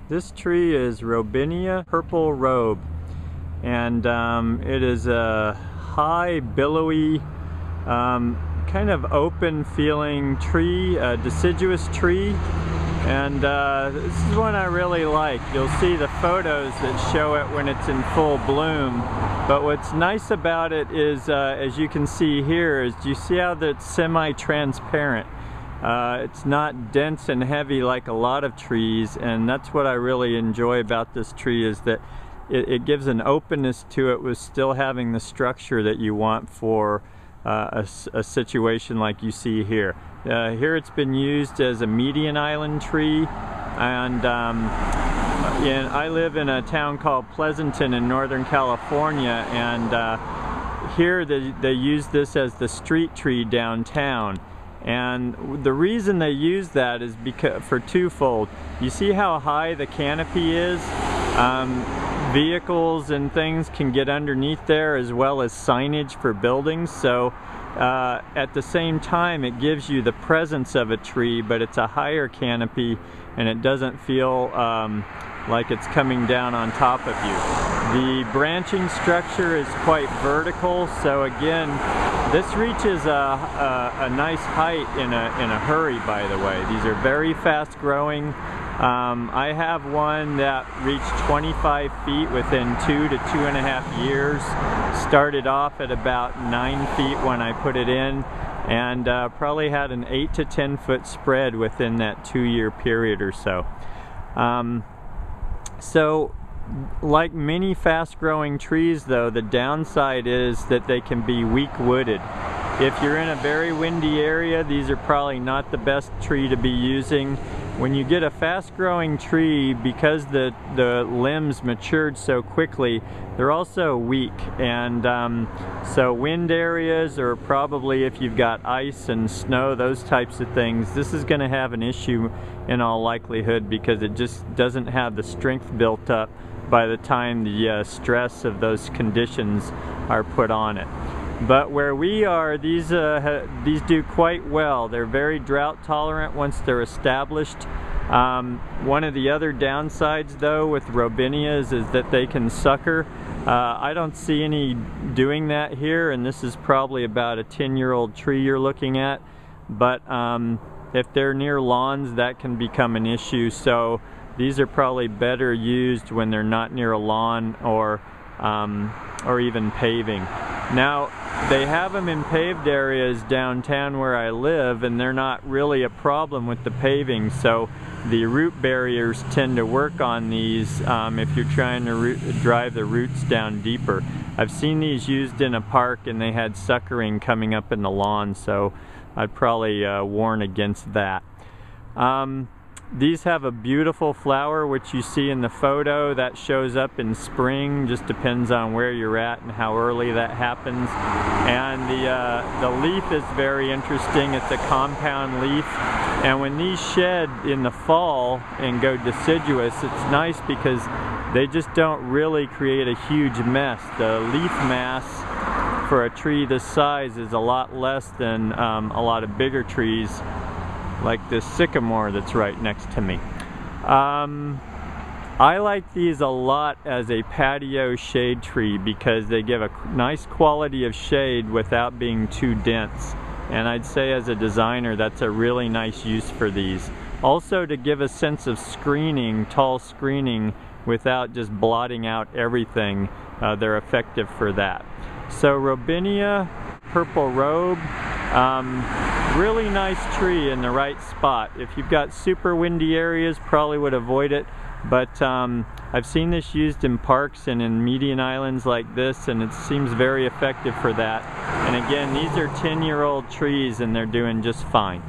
This tree is Robinia purple robe, and it is a high, billowy, kind of open feeling tree, a deciduous tree, and this is one I really like. You'll see the photos that show it when it's in full bloom, but what's nice about it is, as you can see here, is you see how that's semi-transparent. It's not dense and heavy like a lot of trees, and that's what I really enjoy about this tree, is that it gives an openness to it with still having the structure that you want for a situation like you see here. Here it's been used as a median island tree, and I live in a town called Pleasanton in Northern California, and here they use this as the street tree downtown. And the reason they use that is for twofold. You see how high the canopy is? Vehicles and things can get underneath there, as well as signage for buildings. So at the same time, it gives you the presence of a tree, but it's a higher canopy and it doesn't feel like it's coming down on top of you. The branching structure is quite vertical, so again, this reaches a nice height in a hurry, by the way. These are very fast growing. I have one that reached 25 feet within 2 to 2.5 years. Started off at about 9 feet when I put it in, and probably had an 8 to 10 foot spread within that 2-year period or so. So like many fast-growing trees, though, the downside is that they can be weak-wooded. If you're in a very windy area, these are probably not the best tree to be using. When you get a fast-growing tree, because the limbs matured so quickly, they're also weak, and so wind areas, or probably if you've got ice and snow, those types of things, this is going to have an issue in all likelihood, because it just doesn't have the strength built up by the time the stress of those conditions are put on it. But where we are, these do quite well. They're very drought tolerant once they're established. One of the other downsides, though, with Robinias is that they can sucker. I don't see any doing that here, and this is probably about a 10-year-old tree you're looking at. But if they're near lawns, that can become an issue. So these are probably better used when they're not near a lawn or even paving. Now, they have them in paved areas downtown where I live, and they're not really a problem with the paving, so the root barriers tend to work on these if you're trying to drive the roots down deeper. I've seen these used in a park and they had suckering coming up in the lawn, so I'd probably warn against that. These have a beautiful flower, which you see in the photo. That shows up in spring, just depends on where you're at and how early that happens. And the leaf is very interesting. It's a compound leaf, and when these shed in the fall and go deciduous, it's nice because they just don't really create a huge mess. The leaf mass for a tree this size is a lot less than a lot of bigger trees, like this sycamore that's right next to me. I like these a lot as a patio shade tree because they give a nice quality of shade without being too dense. And I'd say as a designer, that's a really nice use for these. Also, to give a sense of screening, tall screening, without just blotting out everything, they're effective for that. So Robinia purple robe, really nice tree in the right spot. If you've got super windy areas, probably would avoid it, but I've seen this used in parks and in median islands like this, and it seems very effective for that. And again, these are 10-year-old trees and they're doing just fine.